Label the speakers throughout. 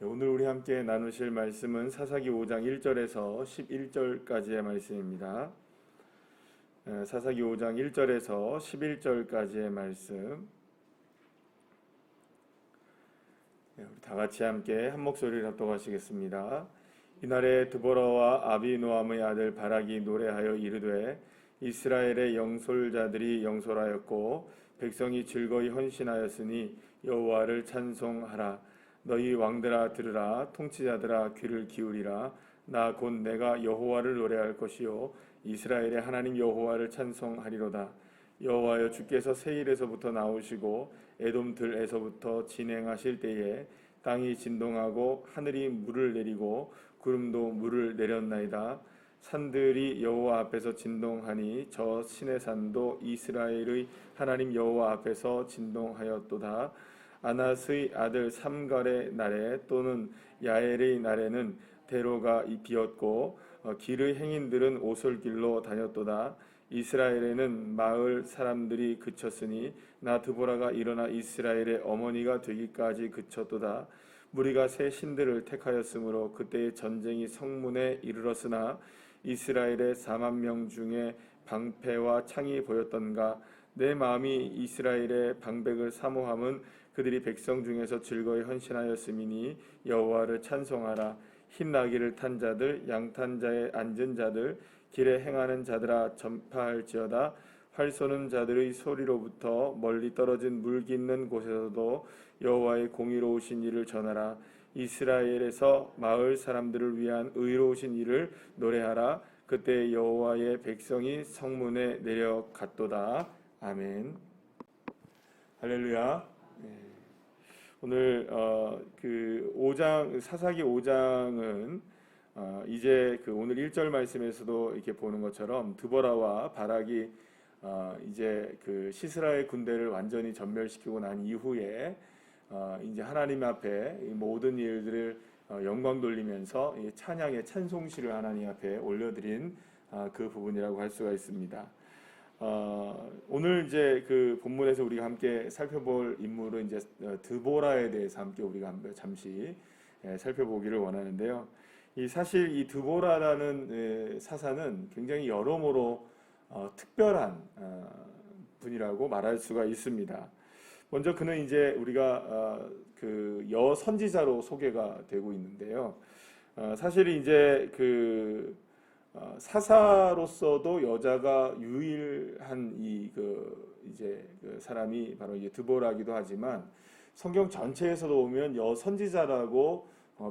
Speaker 1: 오늘 우리 함께 나누실 말씀은 사사기 5장 1절에서 11절까지의 말씀입니다. 사사기 5장 1절에서 11절까지의 말씀. 우리 다 같이 함께 한 목소리를 합독하시겠습니다. 이날에 드보라와 아비노함의 아들 바락이 노래하여 이르되 이스라엘의 영솔자들이 영솔하였고 백성이 즐거이 헌신하였으니 여호와를 찬송하라. 너희 왕들아 들으라. 통치자들아 귀를 기울이라. 나 곧 내가 여호와를 노래할 것이요 이스라엘의 하나님 여호와를 찬송하리로다. 여호와여 주께서 세일에서부터 나오시고 에돔 들에서부터 진행하실 때에 땅이 진동하고 하늘이 물을 내리고 구름도 물을 내렸나이다. 산들이 여호와 앞에서 진동하니 저 시내산도 이스라엘의 하나님 여호와 앞에서 진동하였도다. 아낫의 아들 삼갈의 날에 또는 야엘의 날에는 대로가 비었고 길의 행인들은 오솔길로 다녔도다. 이스라엘에는 마을 사람들이 그쳤으니 나 드보라가 일어나 이스라엘의 어머니가 되기까지 그쳤도다. 무리가 새 신들을 택하였으므로 그때의 전쟁이 성문에 이르렀으나 이스라엘의 4만 명 중에 방패와 창이 보였던가. 내 마음이 이스라엘의 방백을 사모함은 그들이 백성 중에서 즐거이 헌신하였음이니 여호와를 찬송하라. 흰 나귀를 탄 자들 양탄 자에 앉은 자들 길에 행하는 자들아 전파할지어다. 활 쏘는 자들의 소리로부터 멀리 떨어진 물 깃는 곳에서도 여호와의 공의로우신 일을 전하라. 이스라엘에서 마을 사람들을 위한 의로우신 일을 노래하라. 그때 여호와의 백성이 성문에 내려갔도다. 아멘. 할렐루야. 오늘 그 5장 사사기 5장은 이제 그 오늘 1절 말씀에서도 이렇게 보는 것처럼 드보라와 바락이 이제 그 시스라의 군대를 완전히 전멸시키고 난 이후에 이제 하나님 앞에 이 모든 일들을 영광 돌리면서 찬양의 찬송시를 하나님 앞에 올려드린 그 부분이라고 할 수가 있습니다. 오늘 이제 그 본문에서 우리가 함께 살펴볼 인물은 이제 드보라에 대해서 함께 우리가 잠시 살펴보기를 원하는데요. 사실 이 드보라라는 사사는 굉장히 여러모로 특별한 분이라고 말할 수가 있습니다. 먼저 그는 이제 우리가 그 여선지자로 소개가 되고 있는데요. 사실 이제 그 사사로서도 여자가 유일한 이제 그 사람이 바로 이제 드보라기도 하지만 성경 전체에서도 보면 여선지자라고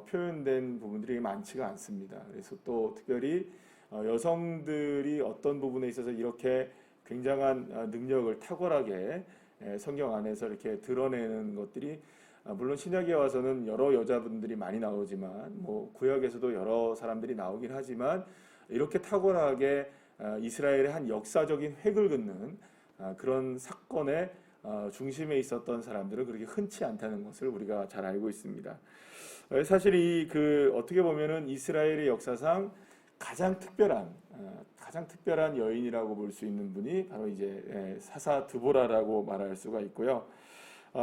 Speaker 1: 표현된 부분들이 많지가 않습니다. 그래서 또 특별히 여성들이 어떤 부분에 있어서 이렇게 굉장한 능력을 탁월하게 성경 안에서 이렇게 드러내는 것들이 물론 신약에 와서는 여러 여자분들이 많이 나오지만 뭐 구약에서도 여러 사람들이 나오긴 하지만 이렇게 탁월하게 이스라엘의 한 역사적인 획을 긋는 그런 사건의 중심에 있었던 사람들은 그렇게 흔치 않다는 것을 우리가 잘 알고 있습니다. 사실 어떻게 보면은 이스라엘의 역사상 가장 특별한 여인이라고 볼 수 있는 분이 바로 이제 사사 드보라라고 말할 수가 있고요.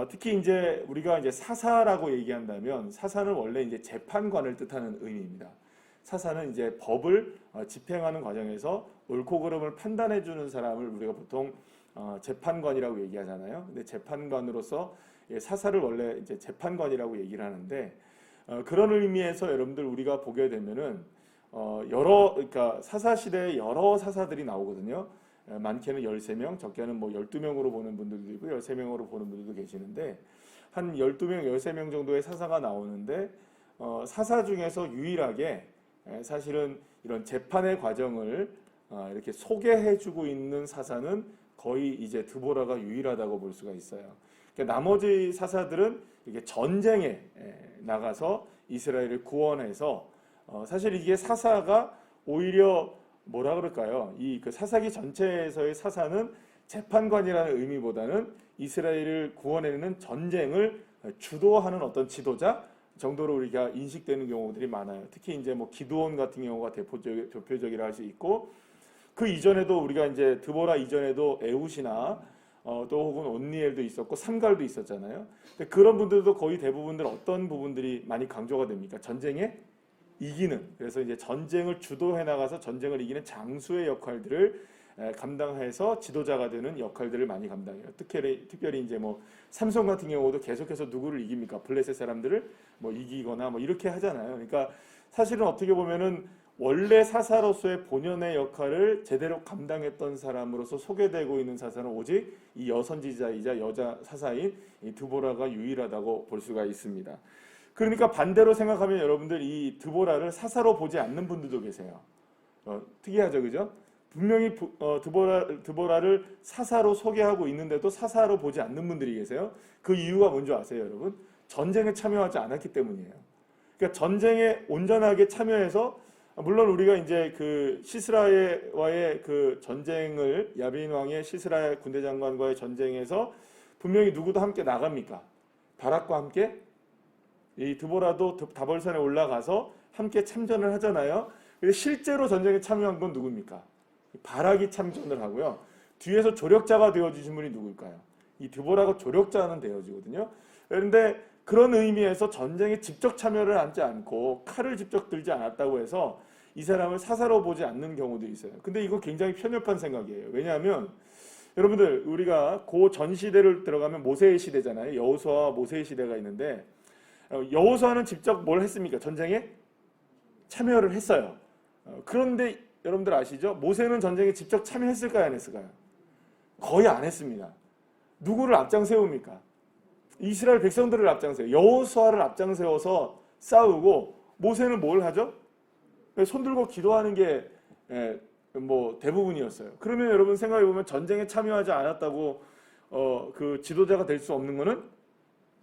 Speaker 1: 특히 이제 우리가 이제 사사라고 얘기한다면 사사는 원래 이제 재판관을 뜻하는 의미입니다. 사사는 이제 법을 집행하는 과정에서 옳고 그름을 판단해 주는 사람을 우리가 보통 재판관이라고 얘기하잖아요. 근데 재판관으로서 사사를 원래 이제 재판관이라고 얘기를 하는데 그런 의미에서 여러분들 우리가 보게 되면은 그러니까 사사 시대에 여러 사사들이 나오거든요. 많게는 13명, 적게는 뭐 12명으로 보는 분들도 있고 13명으로 보는 분들도 계시는데 한 12명, 13명 정도의 사사가 나오는데 사사 중에서 유일하게 사실은 이런 재판의 과정을 이렇게 소개해주고 있는 사사는 거의 이제 드보라가 유일하다고 볼 수가 있어요. 그러니까 나머지 사사들은 이게 전쟁에 나가서 이스라엘을 구원해서 사실 이게 사사가 오히려 뭐라 그럴까요? 그 사사기 전체에서의 사사는 재판관이라는 의미보다는 이스라엘을 구원해내는 전쟁을 주도하는 어떤 지도자 정도로 우리가 인식되는 경우들이 많아요. 특히 이제 뭐 기드온 같은 경우가 대표적이라 할 수 있고 그 이전에도 우리가 이제 드보라 이전에도 에훗이나 또 혹은 온니엘도 있었고 삼갈도 있었잖아요. 근데 그런 분들도 거의 대부분들 어떤 부분들이 많이 강조가 됩니까? 전쟁에 이기는, 그래서 이제 전쟁을 주도해 나가서 전쟁을 이기는 장수의 역할들을 감당해서 지도자가 되는 역할들을 많이 감당해요. 특별히 이제 뭐 삼손 같은 경우도 계속해서 누구를 이깁니까? 블레셋 사람들을 뭐 이기거나 뭐 이렇게 하잖아요. 그러니까 사실은 어떻게 보면은 원래 사사로서의 본연의 역할을 제대로 감당했던 사람으로서 소개되고 있는 사사는 오직 이 여선지자이자 여자 사사인 이 드보라가 유일하다고 볼 수가 있습니다. 그러니까 반대로 생각하면 여러분들 이 드보라를 사사로 보지 않는 분들도 계세요. 특이하죠, 그죠? 분명히 드보라를 사사로 소개하고 있는데도 사사로 보지 않는 분들이 계세요. 그 이유가 뭔지 아세요, 여러분? 전쟁에 참여하지 않았기 때문이에요. 그러니까 전쟁에 온전하게 참여해서, 물론 우리가 이제 그 시스라와의 그 전쟁을, 야빈 왕의 시스라 군대 장관과의 전쟁에서 분명히 누구도 함께 나갑니까? 바락과 함께 이 드보라도 다볼산에 올라가서 함께 참전을 하잖아요. 근데 실제로 전쟁에 참여한 건 누굽니까? 바락이 참전을 하고요. 뒤에서 조력자가 되어주신 분이 누굴까요? 이 드보라가 조력자는 되어지거든요. 그런데 그런 의미에서 전쟁에 직접 참여를 하지 않고 칼을 직접 들지 않았다고 해서 이 사람을 사사로 보지 않는 경우도 있어요. 근데 이거 굉장히 편협한 생각이에요. 왜냐하면 여러분들 우리가 고 전 시대를 들어가면 모세의 시대잖아요. 여호수아와 모세의 시대가 있는데 여호수아는 직접 뭘 했습니까? 전쟁에 참여를 했어요. 그런데 여러분들 아시죠? 모세는 전쟁에 직접 참여했을까요? 안 했을까요? 거의 안 했습니다. 누구를 앞장 세웁니까? 이스라엘 백성들을 앞장 세워요. 여호수아를 앞장 세워서 싸우고, 모세는 뭘 하죠? 손 들고 기도하는 게 뭐 대부분이었어요. 그러면 여러분 생각해 보면 전쟁에 참여하지 않았다고 그 지도자가 될 수 없는 거는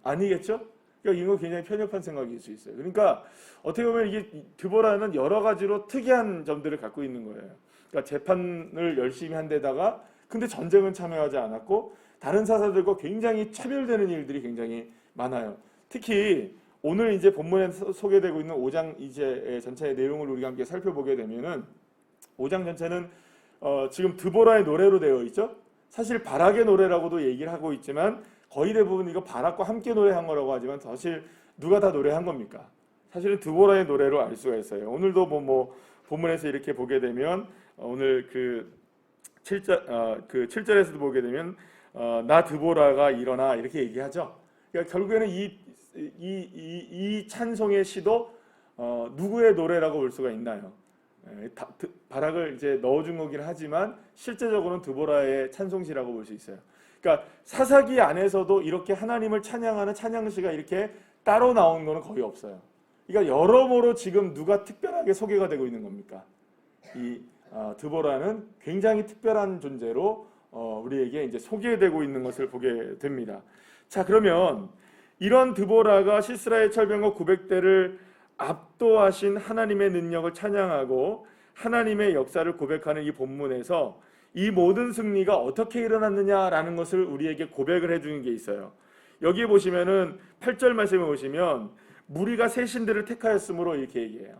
Speaker 1: 아니겠죠? 그러니까 이거 굉장히 편협한 생각일 수 있어요. 그러니까 어떻게 보면 이게 드보라는 여러 가지로 특이한 점들을 갖고 있는 거예요. 그러니까 재판을 열심히 한 데다가 근데 전쟁은 참여하지 않았고 다른 사사들과 굉장히 차별되는 일들이 굉장히 많아요. 특히 오늘 이제 본문에 소개되고 있는 5장 이제 전체의 내용을 우리가 함께 살펴보게 되면은 5장 전체는 지금 드보라의 노래로 되어 있죠. 사실 바락의 노래라고도 얘기를 하고 있지만 거의 대부분 이거 바락과 함께 노래한 거라고 하지만 사실 누가 다 노래한 겁니까? 사실은 드보라의 노래로 알 수가 있어요. 오늘도 뭐 본문에서 이렇게 보게 되면 오늘 그 7절에서도 보게 되면 나 드보라가 일어나 이렇게 얘기하죠. 그러니까 결국에는 이 찬송의 시도 누구의 노래라고 볼 수가 있나요? 바락을 이제 넣어준 거긴 하지만 실제적으로는 드보라의 찬송시라고 볼 수 있어요. 그러니까 사사기 안에서도 이렇게 하나님을 찬양하는 찬양시가 이렇게 따로 나온 거는 거의 없어요. 그러니까 여러모로 지금 누가 특별하게 소개가 되고 있는 겁니까? 이 드보라는 굉장히 특별한 존재로 우리에게 이제 소개되고 있는 것을 보게 됩니다. 자, 그러면 이런 드보라가 시스라의 철병거 900대를 압도하신 하나님의 능력을 찬양하고 하나님의 역사를 고백하는 이 본문에서 이 모든 승리가 어떻게 일어났느냐라는 것을 우리에게 고백을 해주는 게 있어요. 여기 보시면은 8절 말씀에 보시면 무리가 새 신들을 택하였으므로 이렇게 얘기해요.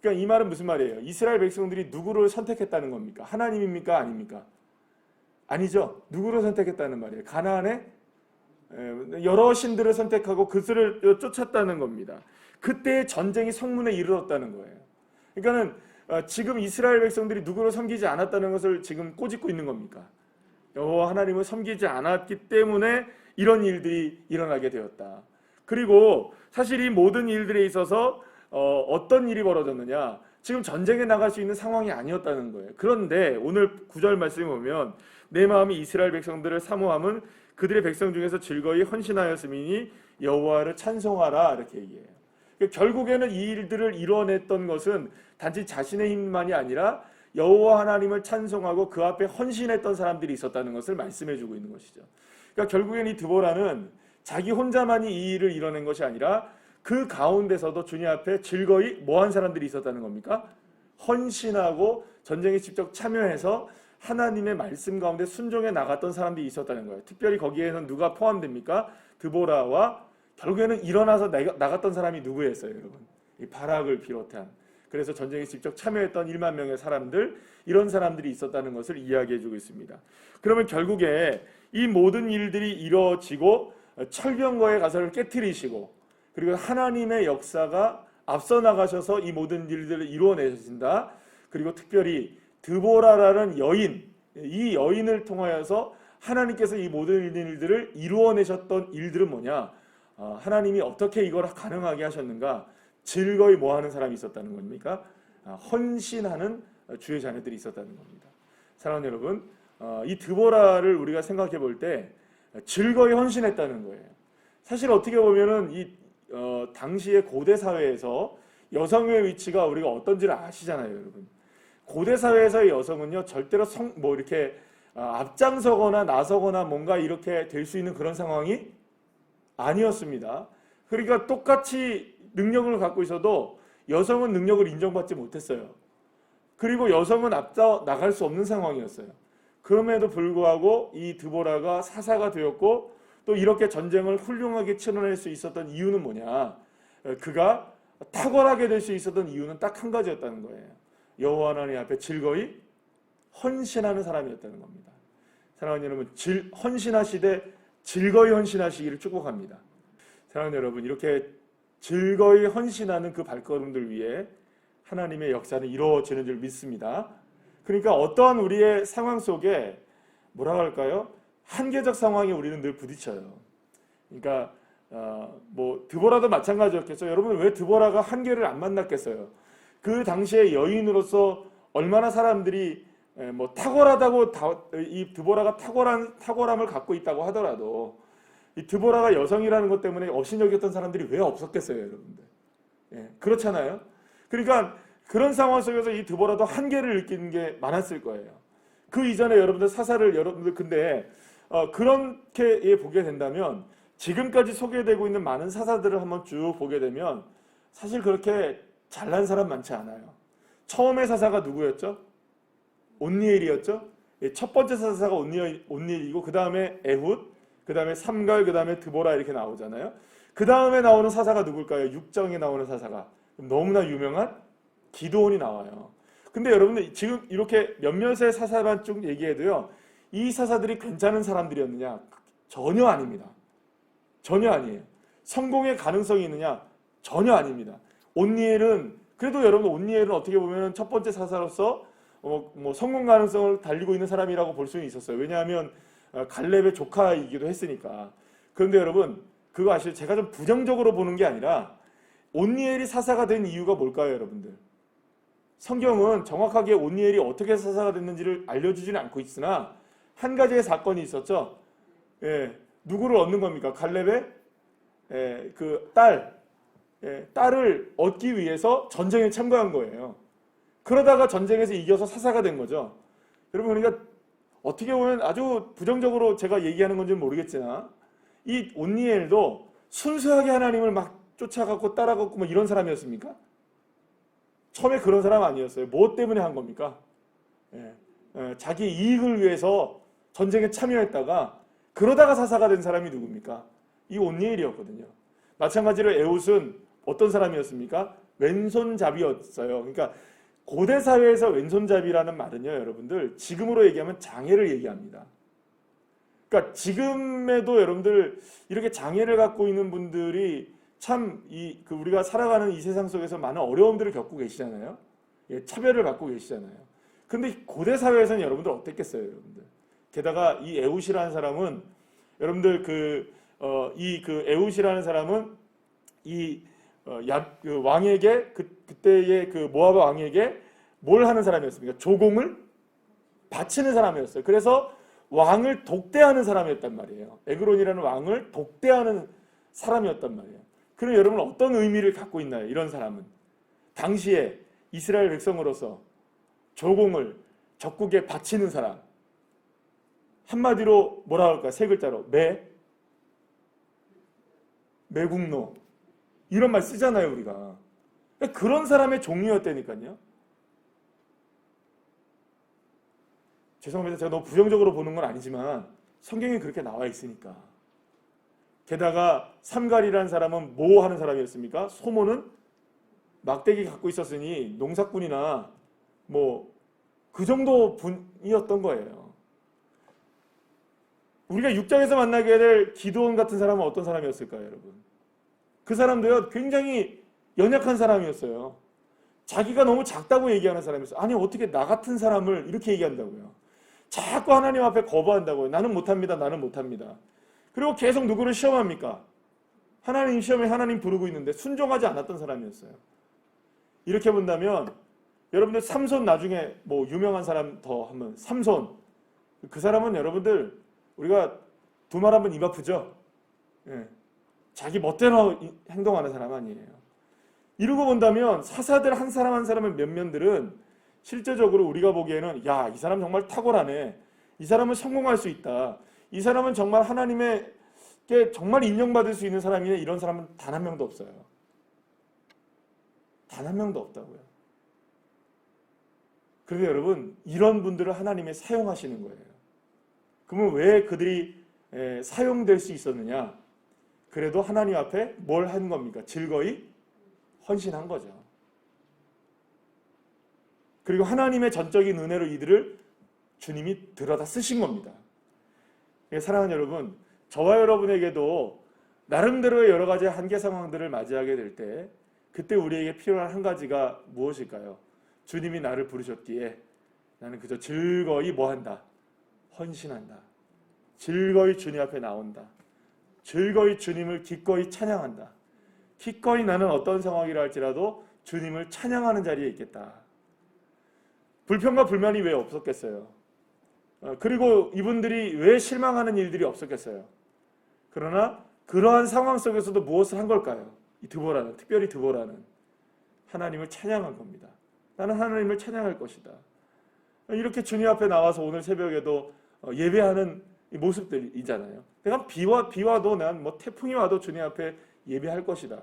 Speaker 1: 그러니까 이 말은 무슨 말이에요? 이스라엘 백성들이 누구를 선택했다는 겁니까? 하나님입니까? 아닙니까? 아니죠. 누구를 선택했다는 말이에요? 가나안에 여러 신들을 선택하고 그들을 쫓았다는 겁니다. 그때 전쟁이 성문에 이르렀다는 거예요. 그러니까는 지금 이스라엘 백성들이 누구를 섬기지 않았다는 것을 지금 꼬집고 있는 겁니까? 여호와 하나님을 섬기지 않았기 때문에 이런 일들이 일어나게 되었다. 그리고 사실 이 모든 일들에 있어서 어떤 일이 벌어졌느냐? 지금 전쟁에 나갈 수 있는 상황이 아니었다는 거예요. 그런데 오늘 9절 말씀에 보면 내 마음이 이스라엘 백성들을 사모함은 그들의 백성 중에서 즐거이 헌신하였음이니 여호와를 찬송하라 이렇게 얘기해요. 그러니까 결국에는 이 일들을 이뤄냈던 것은 단지 자신의 힘만이 아니라 여호와 하나님을 찬송하고 그 앞에 헌신했던 사람들이 있었다는 것을 말씀해주고 있는 것이죠. 그러니까 결국에는 이 드보라는 자기 혼자만이 이 일을 이뤄낸 것이 아니라 그 가운데서도 주님 앞에 즐거이 뭐한 사람들이 있었다는 겁니까? 헌신하고 전쟁에 직접 참여해서 하나님의 말씀 가운데 순종해 나갔던 사람들이 있었다는 거예요. 특별히 거기에는 누가 포함됩니까? 드보라와 결국에는 일어나서 나갔던 사람이 누구였어요, 여러분? 이 바락을 비롯한. 그래서 전쟁에 직접 참여했던 1만 명의 사람들, 이런 사람들이 있었다는 것을 이야기해주고 있습니다. 그러면 결국에 이 모든 일들이 이루어지고 철병거의 가설을 깨트리시고 그리고 하나님의 역사가 앞서 나가셔서 이 모든 일들을 이루어내신다. 그리고 특별히 드보라라는 여인, 이 여인을 통하여서 하나님께서 이 모든 일들을 이루어내셨던 일들은 뭐냐? 하나님이 어떻게 이걸 가능하게 하셨는가? 즐거이 뭐하는 사람이 있었다는 겁니까? 헌신하는 주의 자녀들이 있었다는 겁니다. 사랑하는 여러분, 이 드보라를 우리가 생각해 볼 때 즐거이 헌신했다는 거예요. 사실 어떻게 보면은 이 당시의 고대 사회에서 여성의 위치가 우리가 어떤지를 아시잖아요, 여러분. 고대 사회에서의 여성은요 절대로 이렇게 앞장서거나 나서거나 뭔가 이렇게 될 수 있는 그런 상황이 아니었습니다. 그러니까 똑같이 능력을 갖고 있어도 여성은 능력을 인정받지 못했어요. 그리고 여성은 앞서 나갈 수 없는 상황이었어요. 그럼에도 불구하고 이 드보라가 사사가 되었고 또 이렇게 전쟁을 훌륭하게 치러낼 수 있었던 이유는 뭐냐? 그가 탁월하게 될 수 있었던 이유는 딱 한 가지였다는 거예요. 여호와 하나님 앞에 즐거이 헌신하는 사람이었다는 겁니다. 사랑하는 여러분, 헌신하시되 즐거이 헌신하시기를 축복합니다. 사랑하는 여러분, 이렇게 즐거이 헌신하는 그 발걸음들 위해 하나님의 역사는 이루어지는 줄 믿습니다. 그러니까 어떠한 우리의 상황 속에 뭐라고 할까요? 한계적 상황에 우리는 늘 부딪혀요. 그러니까 드보라도 마찬가지였겠죠. 여러분, 왜 드보라가 한계를 안 만났겠어요? 그 당시에 여인으로서 얼마나 사람들이 탁월하다고 이 드보라가 탁월함을 갖고 있다고 하더라도 이 드보라가 여성이라는 것 때문에 업신여겼던 사람들이 왜 없었겠어요, 여러분들? 그렇잖아요. 그러니까 그런 상황 속에서 이 드보라도 한계를 느끼는 게 많았을 거예요. 그 이전에 여러분들 근데 그렇게 보게 된다면 지금까지 소개되고 있는 많은 사사들을 한번 쭉 보게 되면 사실 그렇게 잘난 사람 많지 않아요. 처음의 사사가 누구였죠? 온니엘이었죠. 첫 번째 사사가 온니엘이고 그 다음에 에훗, 그 다음에 삼갈, 그 다음에 드보라 이렇게 나오잖아요. 그 다음에 나오는 사사가 누굴까요? 6장에 나오는 사사가 너무나 유명한 기드온이 나와요. 근데 여러분들 지금 이렇게 몇몇의 사사만 쭉 얘기해도요, 이 사사들이 괜찮은 사람들이었느냐? 전혀 아닙니다. 전혀 아니에요. 성공의 가능성이 있느냐? 전혀 아닙니다. 온니엘은 그래도 여러분 온니엘은 어떻게 보면 첫 번째 사사로서 성공 가능성을 달리고 있는 사람이라고 볼 수는 있었어요. 왜냐하면 갈렙의 조카이기도 했으니까. 그런데 여러분 그거 아시죠? 제가 좀 부정적으로 보는 게 아니라 온니엘이 사사가 된 이유가 뭘까요, 여러분들? 성경은 정확하게 온니엘이 어떻게 사사가 됐는지를 알려주지는 않고 있으나 한 가지의 사건이 있었죠. 누구를 얻는 겁니까? 갈렙의 그 딸을 얻기 위해서 전쟁에 참가한 거예요. 그러다가 전쟁에서 이겨서 사사가 된 거죠. 여러분, 그러니까 어떻게 보면 아주 부정적으로 제가 얘기하는 건지는 모르겠지만 이 온니엘도 순수하게 하나님을 막 쫓아가고 따라가고 뭐 이런 사람이었습니까? 처음에 그런 사람 아니었어요. 무엇 때문에 한 겁니까? 자기 이익을 위해서 전쟁에 참여했다가 그러다가 사사가 된 사람이 누굽니까? 이 온니엘이었거든요. 마찬가지로 에훗은 어떤 사람이었습니까? 왼손잡이였어요. 그러니까 고대 사회에서 왼손잡이라는 말은요, 여러분들 지금으로 얘기하면 장애를 얘기합니다. 그러니까 지금에도 여러분들 이렇게 장애를 갖고 있는 분들이 참 우리가 살아가는 이 세상 속에서 많은 어려움들을 겪고 계시잖아요. 차별을 받고 계시잖아요. 근데 고대 사회에서는 여러분들 어땠겠어요, 여러분들? 게다가 이 에훗이라는 사람은 여러분들 에훗이라는 사람은 그 왕에게 그때의 그 모압 왕에게 뭘 하는 사람이었습니까? 조공을 바치는 사람이었어요. 그래서 왕을 독대하는 사람이었단 말이에요. 에그론이라는 왕을 독대하는 사람이었단 말이에요. 그럼 여러분 어떤 의미를 갖고 있나요? 이런 사람은 당시에 이스라엘 백성으로서 조공을 적국에 바치는 사람, 한마디로 뭐라 할까? 세 글자로 매국노 이런 말 쓰잖아요, 우리가. 그런 사람의 종류였다니까요. 죄송합니다. 제가 너무 부정적으로 보는 건 아니지만 성경에 그렇게 나와 있으니까. 게다가 삼갈이라는 사람은 뭐 하는 사람이었습니까? 소모는 막대기 갖고 있었으니 농사꾼이나 뭐 그 정도 분이었던 거예요. 우리가 6장에서 만나게 될 기드온 같은 사람은 어떤 사람이었을까요, 여러분? 그 사람도요, 굉장히 연약한 사람이었어요. 자기가 너무 작다고 얘기하는 사람이었어요. 아니, 어떻게 나 같은 사람을 이렇게 얘기한다고요? 자꾸 하나님 앞에 거부한다고요. 나는 못합니다. 나는 못합니다. 그리고 계속 누구를 시험합니까? 하나님 시험에 하나님 부르고 있는데 순종하지 않았던 사람이었어요. 이렇게 본다면 여러분들 삼손, 나중에 뭐 유명한 사람 더 하면 삼손, 그 사람은 여러분들 우리가 두 말 하면 입 아프죠? 예. 자기 멋대로 행동하는 사람 아니에요. 이러고 본다면 사사들 한 사람 한 사람의 면면들은 실제적으로 우리가 보기에는 야, 이 사람 정말 탁월하네. 이 사람은 성공할 수 있다. 이 사람은 정말 하나님에게 정말 인정받을 수 있는 사람이네. 이런 사람은 단 한 명도 없어요. 단 한 명도 없다고요. 그런데 여러분, 이런 분들을 하나님이 사용하시는 거예요. 그러면 왜 그들이 사용될 수 있었느냐? 그래도 하나님 앞에 뭘 한 겁니까? 즐거이 헌신한 거죠. 그리고 하나님의 전적인 은혜로 이들을 주님이 들여다 쓰신 겁니다. 사랑하는 여러분, 저와 여러분에게도 나름대로의 여러 가지 한계 상황들을 맞이하게 될 때 그때 우리에게 필요한 한 가지가 무엇일까요? 주님이 나를 부르셨기에 나는 그저 즐거이 뭐한다? 헌신한다. 즐거이 주님 앞에 나온다. 즐거이 주님을 기꺼이 찬양한다. 기꺼이 나는 어떤 상황이라 할지라도 주님을 찬양하는 자리에 있겠다. 불평과 불만이 왜 없었겠어요? 그리고 이분들이 왜 실망하는 일들이 없었겠어요? 그러나 그러한 상황 속에서도 무엇을 한 걸까요? 이 드보라는, 특별히 드보라는 하나님을 찬양한 겁니다. 나는 하나님을 찬양할 것이다. 이렇게 주님 앞에 나와서 오늘 새벽에도 예배하는 모습들이잖아요. 내가 비와도 난 뭐 태풍이 와도 주님 앞에 예배할 것이다.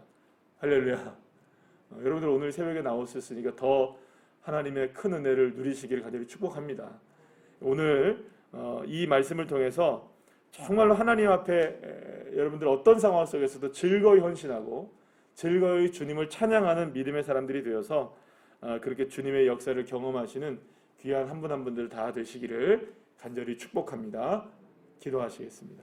Speaker 1: 할렐루야. 여러분들 오늘 새벽에 나오셨으니까 더 하나님의 큰 은혜를 누리시기를 간절히 축복합니다. 오늘 이 말씀을 통해서 정말로 하나님 앞에 여러분들 어떤 상황 속에서도 즐거이 헌신하고 즐거이 주님을 찬양하는 믿음의 사람들이 되어서 그렇게 주님의 역사를 경험하시는 귀한 한 분 한 분들 다 되시기를 간절히 축복합니다. 기도하시겠습니다.